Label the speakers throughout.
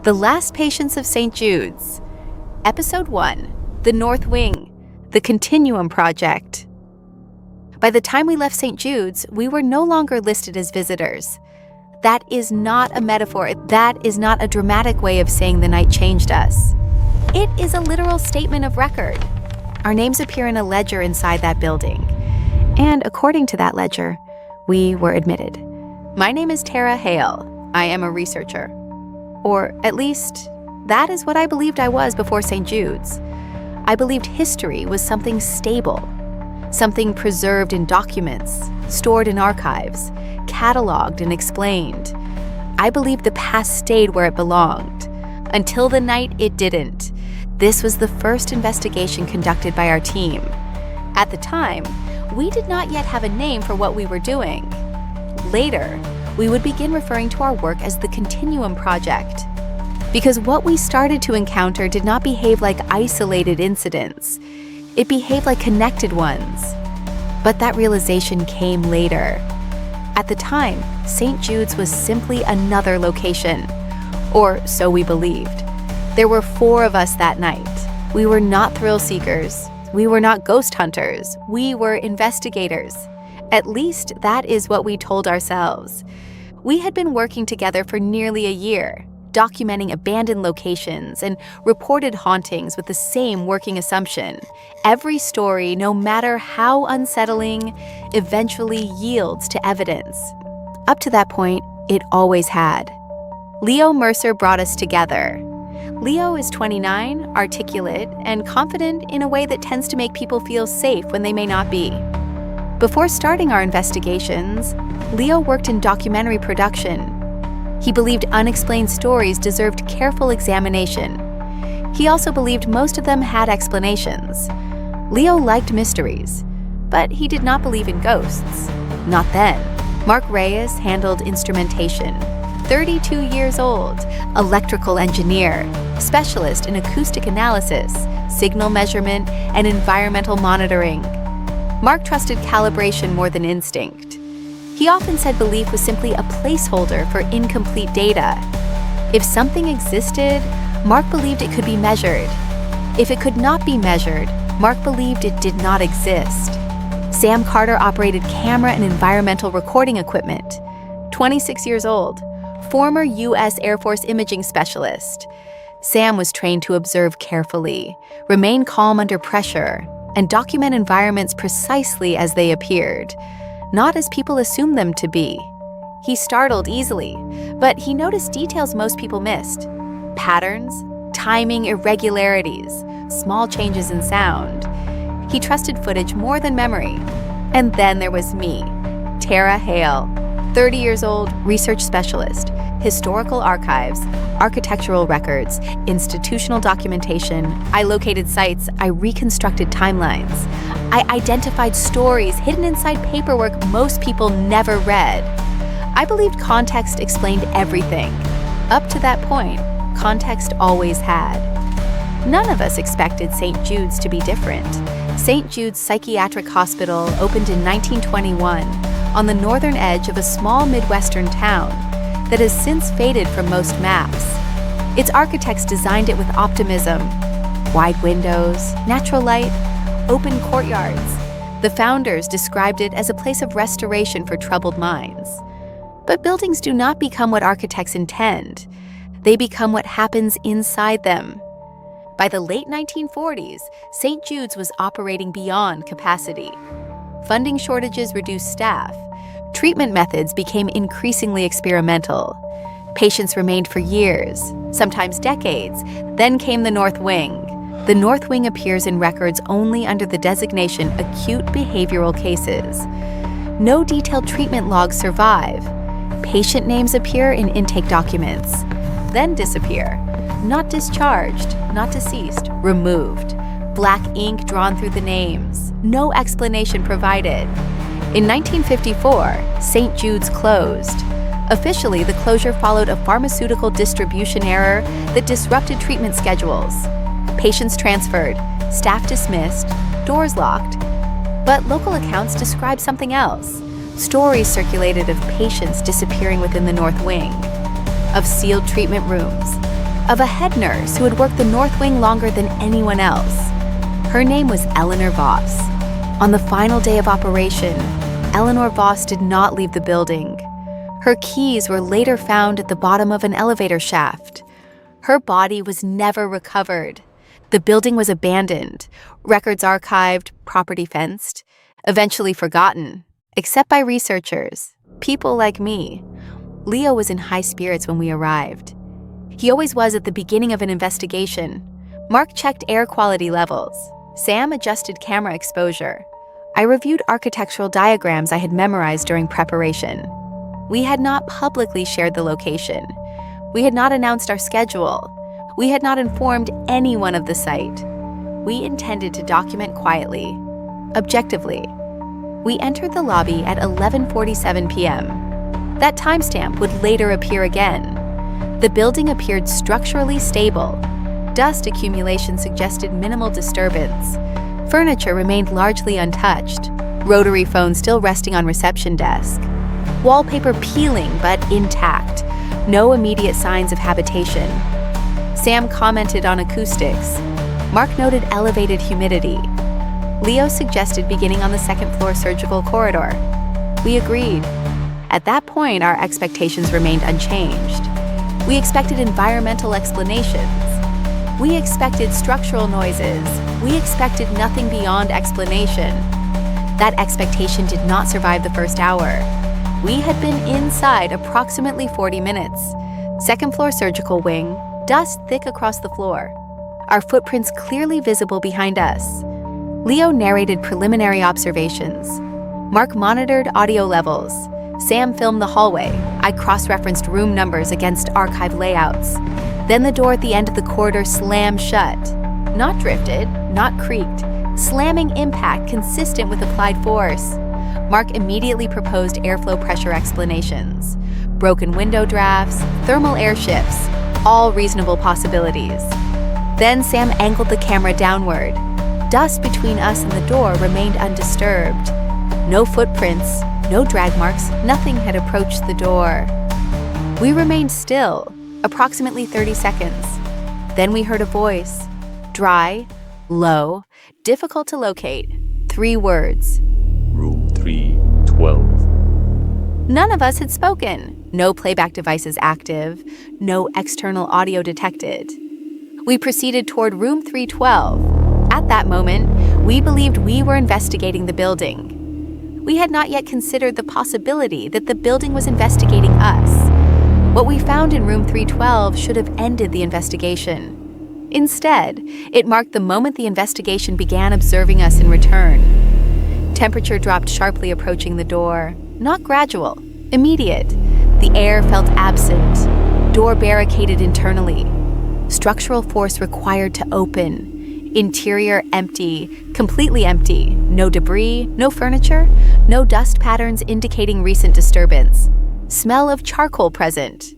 Speaker 1: The Last Patients of St. Jude's. Episode 1, The North Wing, the Continuum Project. By the time we left St. Jude's, we were no longer listed as visitors. That is not a metaphor. That is not a dramatic way of saying the night changed us. It is a literal statement of record. Our names appear in a ledger inside that building. And according to that ledger, we were admitted. My name is Tara Hale. I am a researcher. Or at least, that is what I believed I was before St. Jude's. I believed history was something stable, something preserved in documents, stored in archives, cataloged and explained. I believed the past stayed where it belonged. Until the night it didn't. This was the first investigation conducted by our team. At the time, we did not yet have a name for what we were doing. Later, we would begin referring to our work as the Continuum Project, because what we started to encounter did not behave like isolated incidents. It behaved like connected ones. But that realization came later. At the time, St. Jude's was simply another location, or so we believed. There were 4 of us that night. We were not thrill seekers. We were not ghost hunters. We were investigators. At least that is what we told ourselves. We had been working together for nearly a year, documenting abandoned locations and reported hauntings with the same working assumption. Every story, no matter how unsettling, eventually yields to evidence. Up to that point, it always had. Leo Mercer brought us together. Leo is 29, articulate, and confident in a way that tends to make people feel safe when they may not be. Before starting our investigations, Leo worked in documentary production. He believed unexplained stories deserved careful examination. He also believed most of them had explanations. Leo liked mysteries, but he did not believe in ghosts. Not then. Mark Reyes handled instrumentation. 32 years old, electrical engineer, specialist in acoustic analysis, signal measurement, and environmental monitoring. Mark trusted calibration more than instinct. He often said belief was simply a placeholder for incomplete data. If something existed, Mark believed it could be measured. If it could not be measured, Mark believed it did not exist. Sam Carter operated camera and environmental recording equipment. 26 years old, former U.S. Air Force imaging specialist. Sam was trained to observe carefully, remain calm under pressure, and document environments precisely as they appeared, not as people assumed them to be. He startled easily, but he noticed details most people missed. Patterns, timing irregularities, small changes in sound. He trusted footage more than memory. And then there was me, Tara Hale, 30 years old, research specialist, historical archives, architectural records, institutional documentation. I located sites, I reconstructed timelines. I identified stories hidden inside paperwork most people never read. I believed context explained everything. Up to that point, context always had. None of us expected St. Jude's to be different. St. Jude's Psychiatric Hospital opened in 1921 on the northern edge of a small Midwestern town that has since faded from most maps. Its architects designed it with optimism. Wide windows, natural light, open courtyards. The founders described it as a place of restoration for troubled minds. But buildings do not become what architects intend. They become what happens inside them. By the late 1940s, St. Jude's was operating beyond capacity. Funding shortages reduced staff. Treatment methods became increasingly experimental. Patients remained for years, sometimes decades. Then came the North Wing. The North Wing appears in records only under the designation acute behavioral cases. No detailed treatment logs survive. Patient names appear in intake documents, then disappear. Not discharged, not deceased, removed. Black ink drawn through the names. No explanation provided. In 1954, St. Jude's closed. Officially, the closure followed a pharmaceutical distribution error that disrupted treatment schedules. Patients transferred, staff dismissed, doors locked. But local accounts described something else. Stories circulated of patients disappearing within the North Wing, of sealed treatment rooms, of a head nurse who had worked the North Wing longer than anyone else. Her name was Eleanor Voss. On the final day of operation, Eleanor Voss did not leave the building. Her keys were later found at the bottom of an elevator shaft. Her body was never recovered. The building was abandoned, records archived, property fenced, eventually forgotten, except by researchers, people like me. Leo was in high spirits when we arrived. He always was at the beginning of an investigation. Mark checked air quality levels. Sam adjusted camera exposure. I reviewed architectural diagrams I had memorized during preparation. We had not publicly shared the location. We had not announced our schedule. We had not informed anyone of the site. We intended to document quietly, objectively. We entered the lobby at 11:47 p.m. That timestamp would later appear again. The building appeared structurally stable. Dust accumulation suggested minimal disturbance. Furniture remained largely untouched, rotary phone still resting on reception desk. Wallpaper peeling but intact, no immediate signs of habitation. Sam commented on acoustics. Mark noted elevated humidity. Leo suggested beginning on the second-floor surgical corridor. We agreed. At that point, our expectations remained unchanged. We expected environmental explanations. We expected structural noises. We expected nothing beyond explanation. That expectation did not survive the first hour. We had been inside approximately 40 minutes. Second-floor surgical wing, dust thick across the floor. Our footprints clearly visible behind us. Leo narrated preliminary observations. Mark monitored audio levels. Sam filmed the hallway. I cross-referenced room numbers against archive layouts. Then the door at the end of the corridor slammed shut. Not drifted, not creaked. Slamming impact consistent with applied force. Mark immediately proposed airflow pressure explanations. Broken window drafts, thermal air shifts, all reasonable possibilities. Then Sam angled the camera downward. Dust between us and the door remained undisturbed. No footprints, no drag marks, nothing had approached the door. We remained still, approximately 30 seconds. Then we heard a voice. Dry, low, difficult to locate. 3 words.
Speaker 2: Room 312.
Speaker 1: None of us had spoken. No playback devices active. No external audio detected. We proceeded toward room 312. At that moment, we believed we were investigating the building. We had not yet considered the possibility that the building was investigating us. What we found in room 312 should have ended the investigation. Instead, it marked the moment the investigation began observing us in return. Temperature dropped sharply approaching the door. Not gradual, immediate. The air felt absent. Door barricaded internally. Structural force required to open. Interior empty, completely empty. No debris, no furniture, no dust patterns indicating recent disturbance. Smell of charcoal present.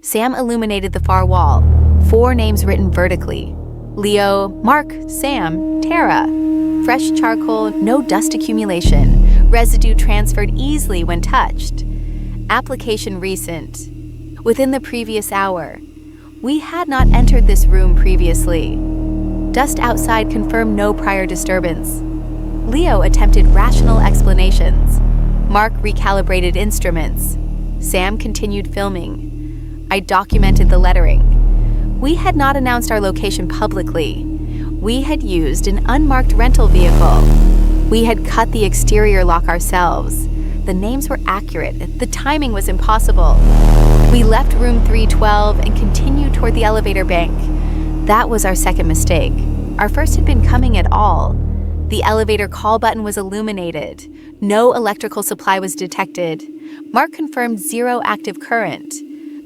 Speaker 1: Sam illuminated the far wall. 4 names written vertically. Leo, Mark, Sam, Tara. Fresh charcoal, no dust accumulation. Residue transferred easily when touched. Application recent. Within the previous hour. We had not entered this room previously. Dust outside confirmed no prior disturbance. Leo attempted rational explanations. Mark recalibrated instruments. Sam continued filming. I documented the lettering. We had not announced our location publicly. We had used an unmarked rental vehicle. We had cut the exterior lock ourselves. The names were accurate. The timing was impossible. We left room 312 and continued toward the elevator bank. That was our second mistake. Our first had been coming at all. The elevator call button was illuminated. No electrical supply was detected. Mark confirmed 0 active current.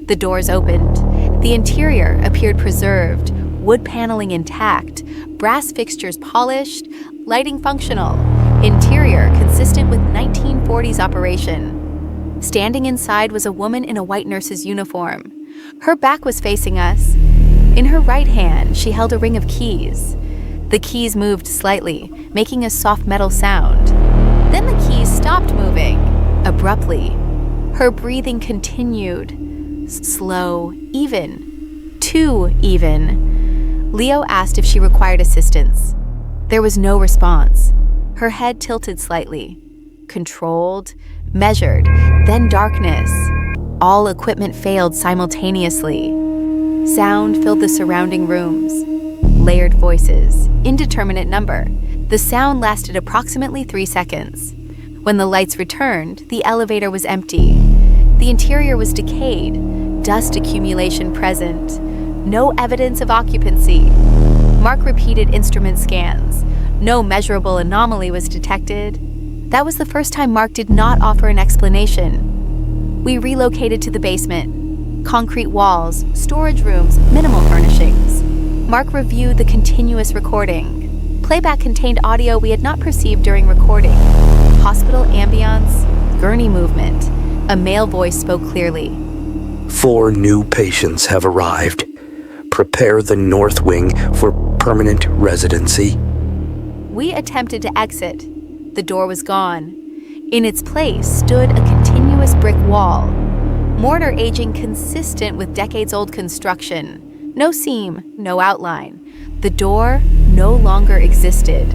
Speaker 1: The doors opened. The interior appeared preserved, wood paneling intact, brass fixtures polished, lighting functional, interior consistent with 1940s operation. Standing inside was a woman in a white nurse's uniform. Her back was facing us. In her right hand, she held a ring of keys. The keys moved slightly, making a soft metal sound. Then the keys stopped moving, abruptly. Her breathing continued, slow, even, 2 even. Leo asked if she required assistance. There was no response. Her head tilted slightly. Controlled, measured, then darkness. All equipment failed simultaneously. Sound filled the surrounding rooms. Layered voices, indeterminate number. The sound lasted approximately 3 seconds. When the lights returned, the elevator was empty. The interior was decayed, dust accumulation present. No evidence of occupancy. Mark repeated instrument scans. No measurable anomaly was detected. That was the first time Mark did not offer an explanation. We relocated to the basement. Concrete walls, storage rooms, minimal furnishings. Mark reviewed the continuous recording. Playback contained audio we had not perceived during recording. Hospital ambience, gurney movement. A male voice spoke clearly.
Speaker 3: 4 new patients have arrived. Prepare the North Wing for permanent residency.
Speaker 1: We attempted to exit. The door was gone. In its place stood a continuous brick wall. Mortar aging consistent with decades-old construction. No seam, no outline. The door no longer existed.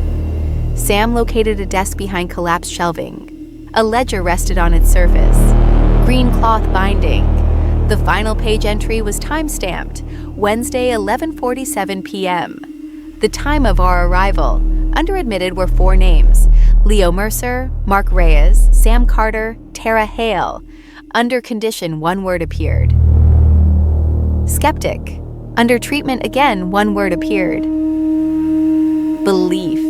Speaker 1: Sam located a desk behind collapsed shelving. A ledger rested on its surface. Green cloth binding. The final page entry was time-stamped, Wednesday, 11:47 p.m. The time of our arrival. Under admitted were 4 names: Leo Mercer, Mark Reyes, Sam Carter, Tara Hale. Under condition, 1 word appeared. Skeptic. Under treatment again, 1 word appeared. Belief.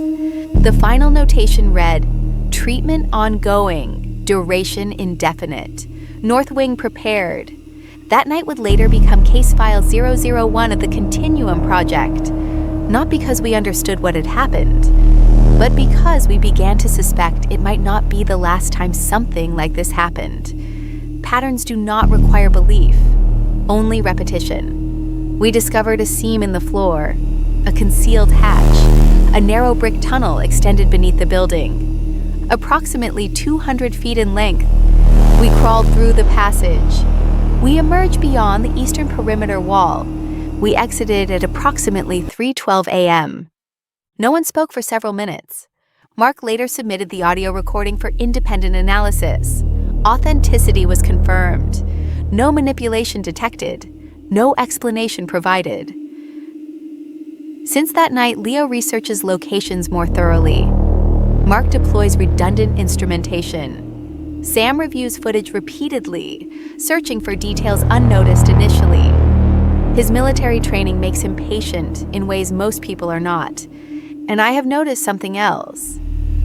Speaker 1: The final notation read, treatment ongoing, duration indefinite. North Wing prepared. That night would later become case file 001 of the Continuum Project. Not because we understood what had happened, but because we began to suspect it might not be the last time something like this happened. Patterns do not require belief, only repetition. We discovered a seam in the floor, a concealed hatch, a narrow brick tunnel extended beneath the building. Approximately 200 feet in length, we crawled through the passage. We emerged beyond the eastern perimeter wall. We exited at approximately 3:12 a.m. No one spoke for several minutes. Mark later submitted the audio recording for independent analysis. Authenticity was confirmed. No manipulation detected. No explanation provided. Since that night, Leo researches locations more thoroughly. Mark deploys redundant instrumentation. Sam reviews footage repeatedly, searching for details unnoticed initially. His military training makes him patient in ways most people are not. And I have noticed something else.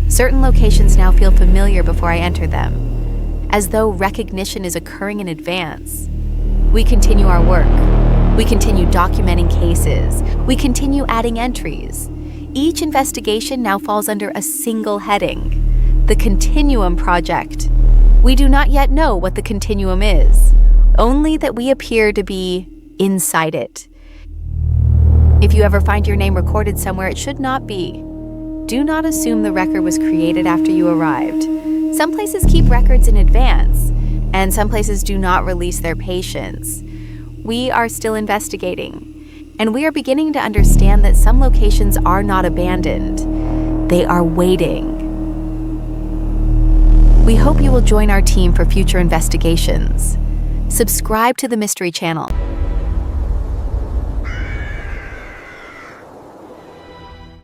Speaker 1: Certain locations now feel familiar before I enter them, as though recognition is occurring in advance. We continue our work. We continue documenting cases. We continue adding entries. Each investigation now falls under a single heading, the Continuum Project. We do not yet know what the continuum is, only that we appear to be inside it. If you ever find your name recorded somewhere it should not be, do not assume the record was created after you arrived. Some places keep records in advance, and some places do not release their patients. We are still investigating, and we are beginning to understand that some locations are not abandoned. They are waiting. We hope you will join our team for future investigations. Subscribe to the Mystery Channel.